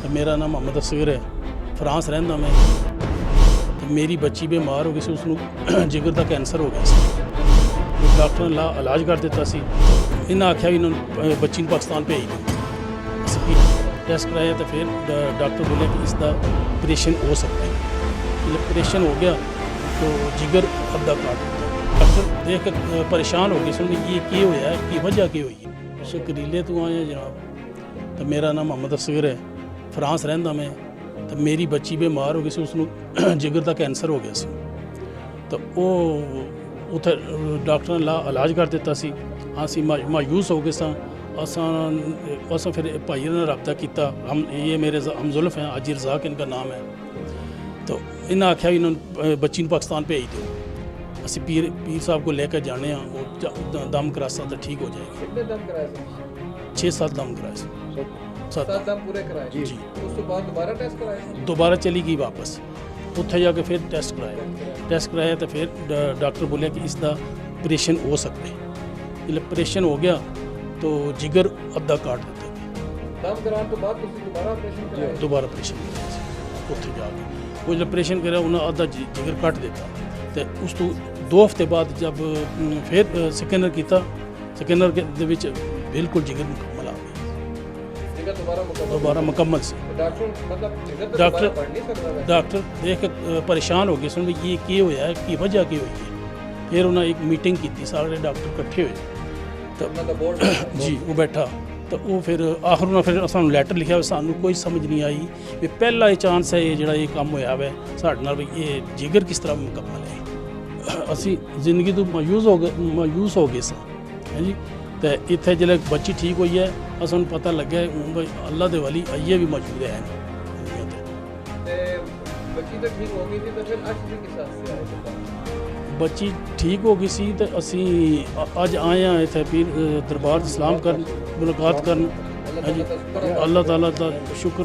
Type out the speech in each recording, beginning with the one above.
तो मेरा नाम मोहम्मद असगर है, फ्रांस रहंदा मैं। तो मेरी बच्ची बीमार हो गई सी, उसनूं जिगर का कैंसर हो गया सी। डॉक्टर ने इलाज कर दिता सी। इन्हें आख्या भी इन्होंने बच्ची नूं पाकिस्तान भेज दो। असीं टेस्ट कराया तो फिर डॉक्टर बोले कि इसका ऑपरेशन हो सकता है। जब ऑपरेशन हो गया तो जिगर अद्धा काट दिता। डॉक्टर देख के परेशान हो गए, सुन ये क्या होया है, की वजह क्या हुई है। शकरीले तो आए जनाब। तो मेरा नाम मोहम्मद असगर है, फ्रांस रहंदा मैं। तो मेरी बच्ची बीमार हो गई सी, उसनूं जिगर का कैंसर हो गया सी। तो वो उत्थे डॉक्टर ने इलाज कर दिता सी। असीं मायूस हो गए सां। असां फिर भाई ने रब्ता किया। हम ये मेरे हमजुल्फ हैं, हाजी रज़ाक इनका नाम है। तो इन्हें आख्या भी इन्होंने बच्ची नूं पाकिस्तान भेज दो। असीं पीर साहब को लेकर जाने हैं, वो दम करासा तो ठीक हो जाएगी। कितने दम कराए थे? 6-7 दम कराए सी। 7 दम पूरे कराए जी। उस तो बाद दोबारा टेस्ट कराए? दोबारा चली गई वापस। उत्थे जाके फिर टेस्ट कराया तो फिर डॉक्टर बोले कि इसका ऑपरेशन हो सकता है। जब ऑपरेशन हो गया तो जिगर अद्धा काट दिता गया। दम कराने तो बाद तुसीं दोबारा ऑपरेशन कराया? दोबारा ऑपरेशन कराया उत्थे जाके। वो जब ऑपरेशन कराया उन्हें अद्धा जिगर कट दिता। तो उस तो 2 हफ्ते बाद जब फिर स्कैनर किया, स्कैनर के विच बिल्कुल जिगर मुकम्मल आ गई। जिगर दोबारा मुकम्मल से। डॉक्टर मतलब जिगर तो दोबारा बढ़ नहीं सकता? डॉक्टर देख के परेशान हो गए, सुन ये क्या होया है, की वजह क्या हुई है। फिर उन्हें एक मीटिंग की, सारे डॉक्टर इकट्ठे हुए। तो मतलब बोर्ड जी वो बैठा तो वो फिर आखिर उन्हें फिर सानू लैटर लिखा, सानू कोई समझ नहीं आई भी पहला ये चांस है ये जो ये काम होया है साढ़े नाल, भी ये जिगर किस तरह मुकम्मल है। असी जिंदगी तो मायूस हो गए सां है जी। तो इत्थे जिसले बच्ची ठीक हुई है, असां पता लग्या भाई अल्लाह दे वली अइये भी मौजूद है। बच्ची तो ठीक हो गई थी, तो फिर आज किस हादसे आए? बच्ची ठीक हो गई सी तो असी अज आए हैं इत्थे पीर दरबार सलाम कर मुलाकात कर अल्लाह ताला का शुक्र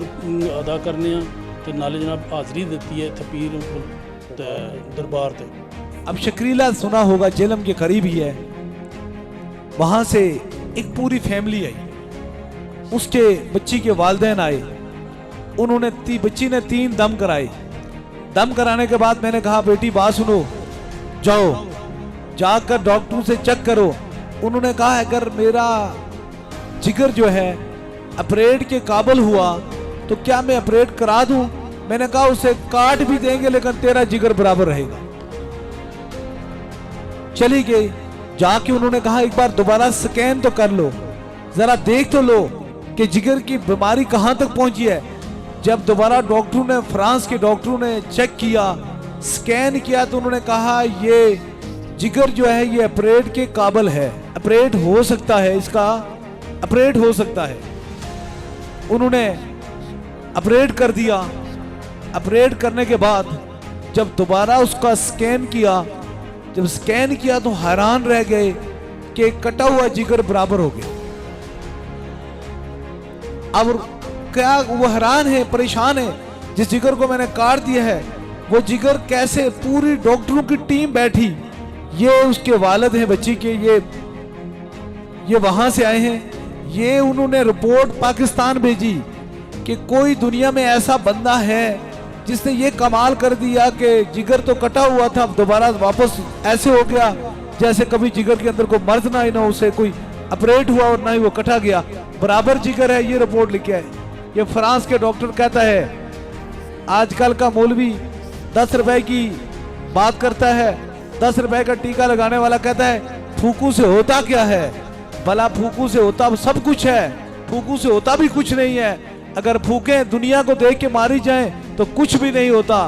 अदा करने तो नाले जनाब हाज़री दी है इत्थे पीर दरबार ते। अब शकरीला सुना होगा जेलम के करीब ही है, वहां से एक पूरी फैमिली आई। उसके बच्ची के वालिदैन आए, उन्होंने बच्ची ने 3 दम कराए। दम कराने के बाद मैंने कहा बेटी बात सुनो, जाओ जाकर डॉक्टर से चेक करो। उन्होंने कहा अगर मेरा जिगर जो है ऑपरेट के काबिल हुआ तो क्या मैं ऑपरेट करा दूं? मैंने कहा उसे काट भी देंगे लेकिन तेरा जिगर बराबर रहेगा। चली गई, जाके उन्होंने कहा एक बार दोबारा स्कैन तो कर लो, जरा देख तो लो कि जिगर की बीमारी कहां तक पहुंची है। जब दोबारा डॉक्टरों ने, फ्रांस के डॉक्टरों ने चेक किया, स्कैन किया, तो उन्होंने कहा ये जिगर जो है ये ऑपरेट के काबिल है, ऑपरेट हो सकता है, इसका ऑपरेट हो सकता है। उन्होंने ऑपरेट कर दिया। ऑपरेट करने के बाद जब दोबारा उसका स्कैन किया, जब स्कैन किया तो हैरान रह गए कि कटा हुआ जिगर बराबर हो गया। अब क्या वो हैरान है, परेशान है, जिस जिगर को मैंने काट दिया है वो जिगर कैसे, पूरी डॉक्टरों की टीम बैठी, ये उसके वालिद हैं बच्ची के, ये वहां से आए हैं। ये उन्होंने रिपोर्ट पाकिस्तान भेजी कि कोई दुनिया में ऐसा बंदा है जिसने ये कमाल कर दिया कि जिगर तो कटा हुआ था, अब दोबारा वापस ऐसे हो गया जैसे कभी जिगर के अंदर कोई मर्ज ना ही ना, उसे कोई ऑपरेट हुआ और ना ही वो कटा गया, बराबर जिगर है। ये रिपोर्ट लिखा है, ये फ्रांस के डॉक्टर कहता है। आजकल का मौलवी 10 रुपए की बात करता है, 10 रुपए का टीका लगाने वाला कहता है फूकू से होता क्या है? भला फूकू से होता सब कुछ है, फूकू से होता भी कुछ नहीं है। अगर फूके दुनिया को देख के मारी जाए तो कुछ भी नहीं होता,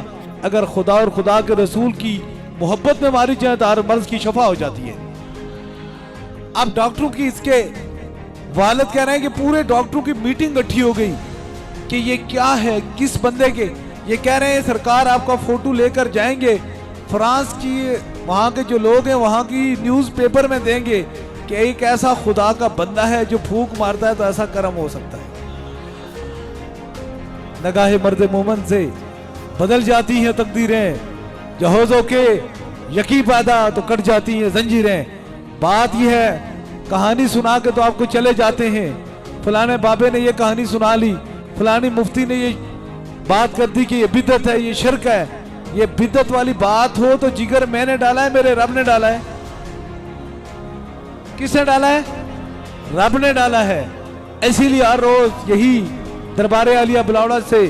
अगर खुदा और खुदा के रसूल की मोहब्बत में मारी जाए तो हर मर्ज की शफा हो जाती है। अब डॉक्टरों की, इसके वालिद कह रहे हैं कि पूरे डॉक्टरों की मीटिंग इकट्ठी हो गई कि ये क्या है, किस बंदे के। ये कह रहे हैं सरकार आपका फोटो लेकर जाएंगे, फ्रांस की वहां के जो लोग हैं वहां की न्यूज़पेपर में देंगे कि एक ऐसा खुदा का बंदा है जो फूंक मारता है तो ऐसा कर्म हो सकता है। नगाहे मर्द मोमन से बदल जाती हैं तकदीरें, जहाज़ों के यकी पैदा तो कट जाती हैं जंजीरें। बात यह है कहानी सुना के तो आपको चले जाते हैं, फलाने बाबे ने ये कहानी सुना ली, फलानी मुफ्ती ने ये बात कर दी कि ये बिदत है, ये शिरक है। ये बिदत वाली बात हो तो जिगर मैंने डाला है, मेरे रब ने डाला है। किसने डाला है? रब ने डाला है। इसीलिए हर रोज यही दरबार आलिया बुलावड़ा से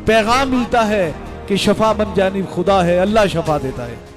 पैगाम मिलता है कि शफा मन जानिब खुदा है, अल्लाह शफा देता है।